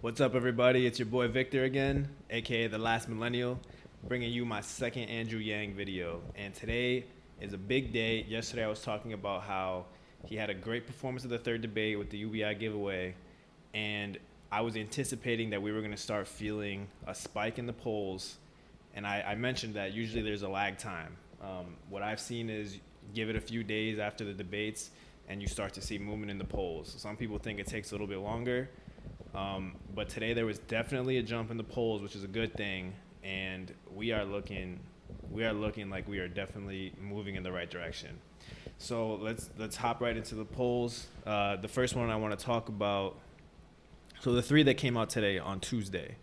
What's up, everybody? It's your boy Victor again, aka the Last Millennial, bringing you my second Andrew Yang video. And today is a big day. Yesterday, I was talking about how he had a great performance at the third debate with the UBI giveaway, and I was anticipating that we were going to start feeling a spike in the polls. And I mentioned that usually there's a lag time. What I've seen is give it a few days after the debates, and you start to see movement in the polls. Some people think it takes a little bit longer. But today there was definitely a jump in the polls, which is a good thing, and we are looking like we are definitely moving in the right direction. So let's hop right into the polls. The first one I want to talk about. So the three that came out today on Tuesday.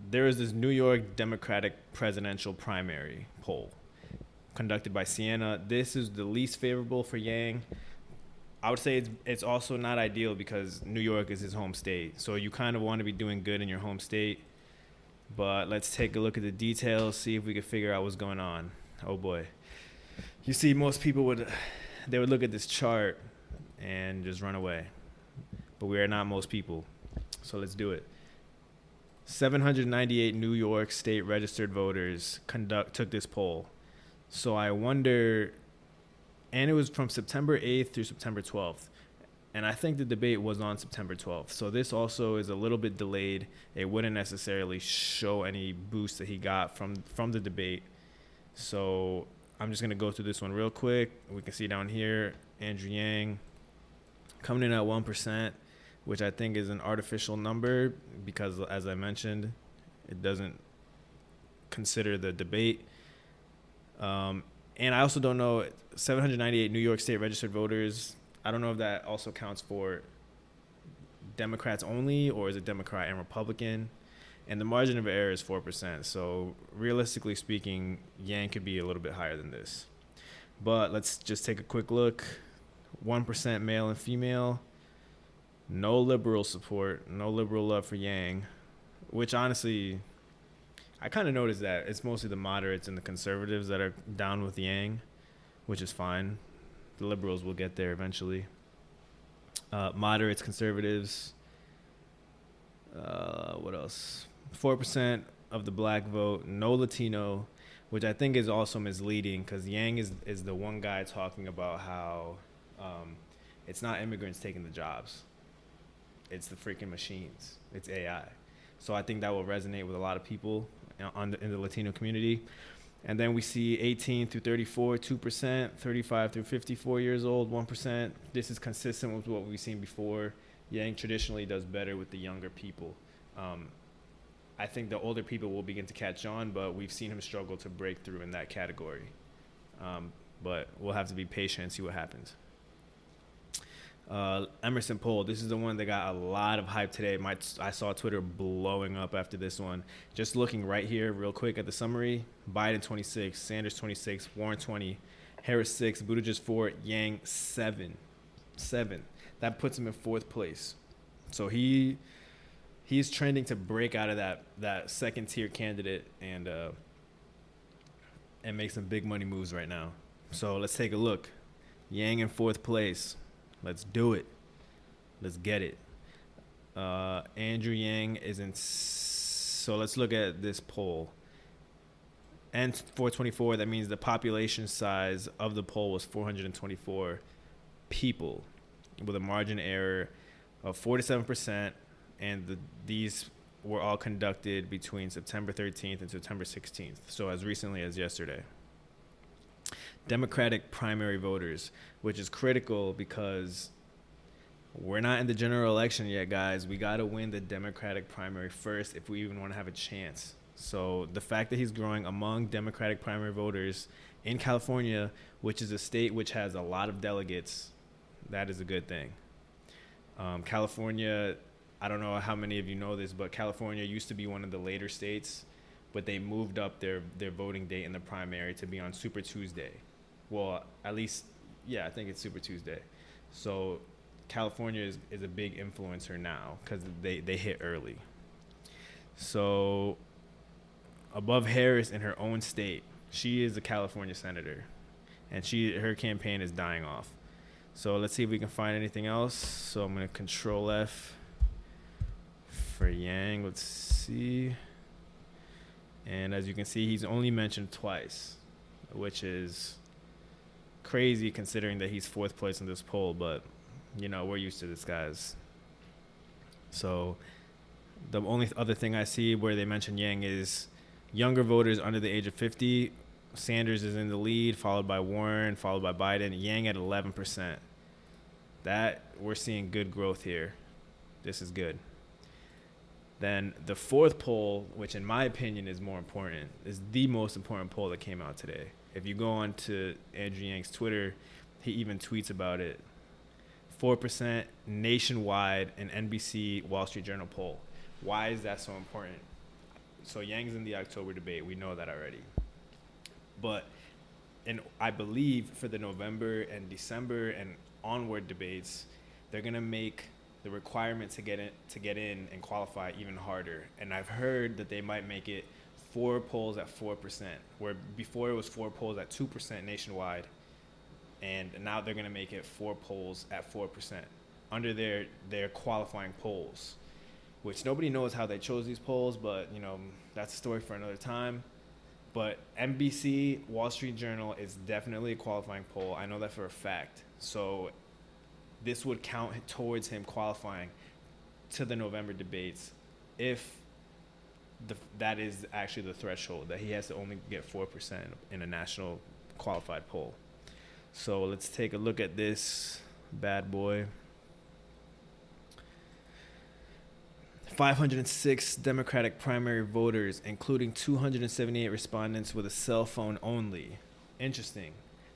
There is this New York Democratic presidential primary poll conducted by Siena. This is the least favorable for Yang. I would say it's also not ideal because New York is his home state. So you kind of want to be doing good in your home state. But let's take a look at the details, see if we can figure out what's going on. Oh boy. You see, most people would look at this chart and just run away. But we are not most people. So let's do it. 798 New York state registered voters took this poll. So I wonder, and it was from September 8th through September 12th. And I think the debate was on September 12th. So this also is a little bit delayed. It wouldn't necessarily show any boost that he got from the debate. So I'm just going to go through this one real quick. We can see down here, Andrew Yang coming in at 1%, which I think is an artificial number because, as I mentioned, it doesn't consider the debate. And I also don't know, 798 New York State registered voters, I don't know if that also counts for Democrats only or is it Democrat and Republican. And the margin of error is 4%. So realistically speaking, Yang could be a little bit higher than this. But let's just take a quick look. 1% male and female. No liberal support, no liberal love for Yang, which honestly, I kind of noticed that it's mostly the moderates and the conservatives that are down with Yang, which is fine. The liberals will get there eventually. Moderates, conservatives. What else? 4% of the black vote, no Latino, which I think is also misleading because Yang is the one guy talking about how it's not immigrants taking the jobs. It's the freaking machines. It's AI. So I think that will resonate with a lot of people in the Latino community. And then we see 18 through 34, 2%, 35 through 54 years old, 1%. This is consistent with what we've seen before. Yang traditionally does better with the younger people. I think the older people will begin to catch on, but we've seen him struggle to break through in that category. But we'll have to be patient and see what happens. Emerson poll. This is the one that got a lot of hype today. I saw Twitter blowing up after this one. Just looking right here real quick at the summary. Biden 26, Sanders 26, Warren 20, Harris 6, Buttigieg 4, Yang 7. That puts him in fourth place. So he's trending to break out of that second tier candidate and make some big money moves right now. So let's take a look. Yang in fourth place. Let's do it. Let's get it. Andrew Yang is in. So let's look at this poll. And 424, that means the population size of the poll was 424 people with a margin error of 47%. And these were all conducted between September 13th and September 16th. So as recently as yesterday. Democratic primary voters, which is critical because we're not in the general election yet, guys. We got to win the Democratic primary first if we even want to have a chance. So the fact that he's growing among Democratic primary voters in California, which is a state which has a lot of delegates, that is a good thing. California, I don't know how many of you know this, but California used to be one of the later states, but they moved up their voting date in the primary to be on Super Tuesday. Well, at least, yeah, I think it's Super Tuesday. So California is a big influencer now because they hit early. So above Harris in her own state, she is a California senator, and her campaign is dying off. So let's see if we can find anything else. So I'm going to Control F. for Yang. Let's see. And as you can see, he's only mentioned twice, which is crazy considering that he's fourth place in this poll. But, we're used to this, guys. So the only other thing I see where they mention Yang is younger voters under the age of 50. Sanders is in the lead, followed by Warren, followed by Biden. Yang at 11%. That we're seeing good growth here. This is good. Then the fourth poll, which in my opinion is more important, is the most important poll that came out today. If you go on to Andrew Yang's Twitter, he even tweets about it. 4% nationwide, an NBC Wall Street Journal poll. Why is that so important? So Yang's in the October debate. We know that already. But I believe for the November and December and onward debates, they're going to make the requirement to get in and qualify even harder. And I've heard that they might make it 4 polls at 4%, where before it was 4 polls at 2% nationwide. And now they're going to make it 4 polls at 4% under their qualifying polls, which nobody knows how they chose these polls, but, that's a story for another time. But NBC, Wall Street Journal is definitely a qualifying poll. I know that for a fact. So this would count towards him qualifying to the November debates if that is actually the threshold, that he has to only get 4% in a national qualified poll. So let's take a look at this bad boy. 506 Democratic primary voters, including 278 respondents with a cell phone only. Interesting.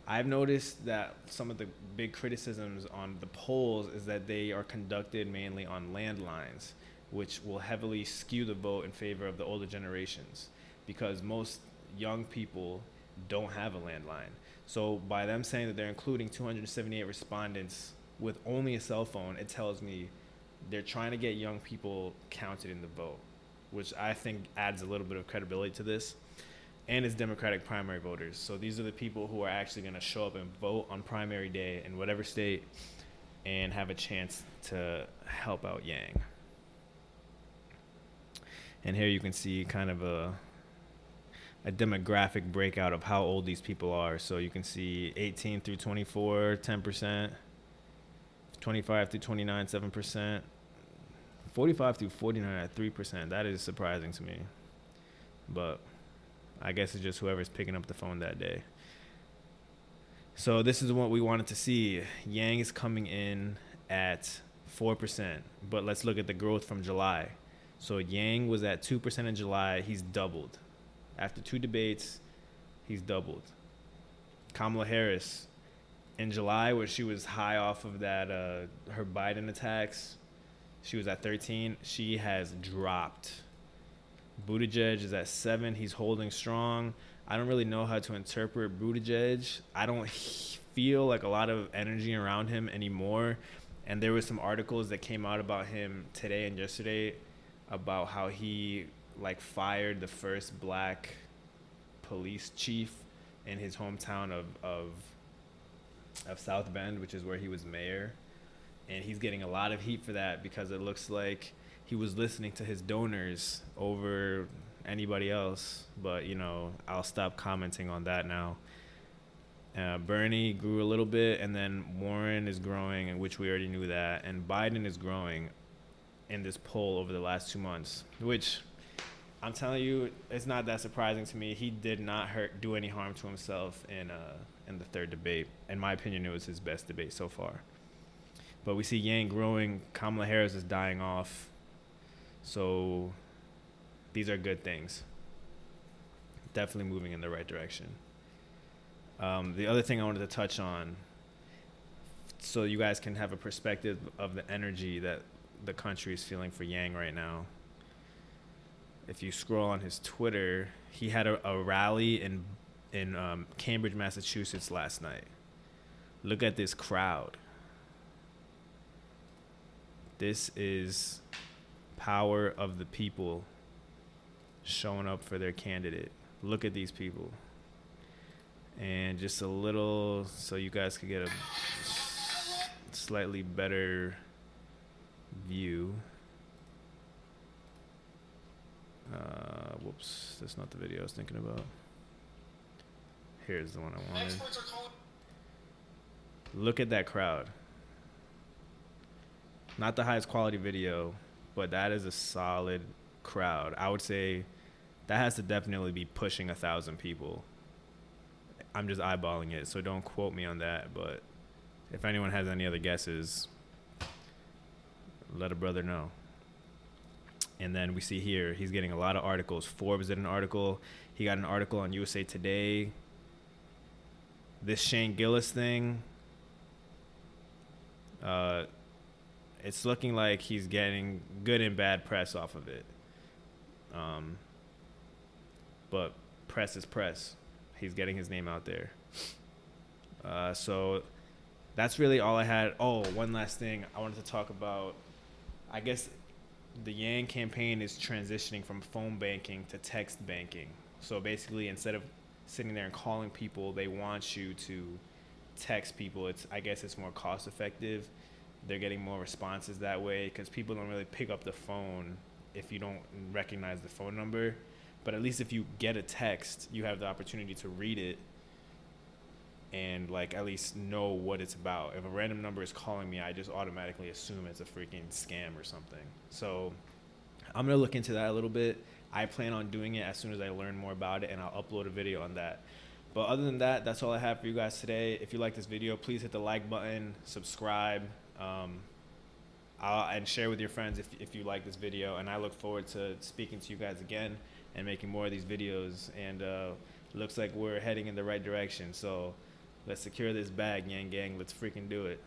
I've noticed that some of the big criticisms on the polls is that they are conducted mainly on landlines, which will heavily skew the vote in favor of the older generations because most young people don't have a landline. So by them saying that they're including 278 respondents with only a cell phone, it tells me they're trying to get young people counted in the vote, which I think adds a little bit of credibility to this. And it's Democratic primary voters. So these are the people who are actually going to show up and vote on primary day in whatever state and have a chance to help out Yang. And here you can see kind of a demographic breakout of how old these people are. So you can see 18 through 24, 10%, 25 through 29, 7%, 45 through 49 at 3%. That is surprising to me. But I guess it's just whoever's picking up the phone that day. So this is what we wanted to see. Yang is coming in at 4%, but let's look at the growth from July. So Yang was at 2% in July. He's doubled. After 2 debates, he's doubled. Kamala Harris, in July, where she was high off of that her Biden attacks, she was at 13. She has dropped. Buttigieg is at 7. He's holding strong. I don't really know how to interpret Buttigieg. I don't feel like a lot of energy around him anymore. And there were some articles that came out about him today and yesterday about how he fired the first black police chief in his hometown of South Bend, which is where he was mayor. And he's getting a lot of heat for that because it looks like he was listening to his donors over anybody else. But, I'll stop commenting on that now. Bernie grew a little bit, and then Warren is growing, which we already knew that. And Biden is growing in this poll over the last 2 months, which I'm telling you, it's not that surprising to me. He did not do any harm to himself in the third debate. In my opinion, it was his best debate so far. But we see Yang growing. Kamala Harris is dying off. So these are good things. Definitely moving in the right direction. The other thing I wanted to touch on, so you guys can have a perspective of the energy that the country is feeling for Yang right now. If you scroll on his Twitter, he had a rally in Cambridge, Massachusetts last night. Look at this crowd. This is power of the people showing up for their candidate. Look at these people. And just a little, so you guys could get a slightly better view. Whoops, that's not the video I was thinking about. Here's the one I wanted. Look at that crowd. Not the highest quality video, but that is a solid crowd. I would say that has to definitely be pushing 1,000 people. I'm just eyeballing it, so don't quote me on that. But if anyone has any other guesses, let a brother know. And then we see here, he's getting a lot of articles. Forbes did an article. He got an article on USA Today. This Shane Gillis thing, it's looking like he's getting good and bad press off of it. But press is press. He's getting his name out there. So that's really all I had. Oh, one last thing I wanted to talk about. I guess the Yang campaign is transitioning from phone banking to text banking. So basically, instead of sitting there and calling people, they want you to text people. I guess it's more cost effective. They're getting more responses that way because people don't really pick up the phone if you don't recognize the phone number. But at least if you get a text, you have the opportunity to read it and like at least know what it's about. If a random number is calling me, I just automatically assume it's a freaking scam or something. So I'm gonna look into that a little bit. I plan on doing it as soon as I learn more about it, and I'll upload a video on that. But other than that, that's all I have for you guys today. If you like this video, please hit the like button, subscribe, and share with your friends if you like this video. And I look forward to speaking to you guys again and making more of these videos. And looks like we're heading in the right direction. So let's secure this bag, Yanggang. Let's freaking do it.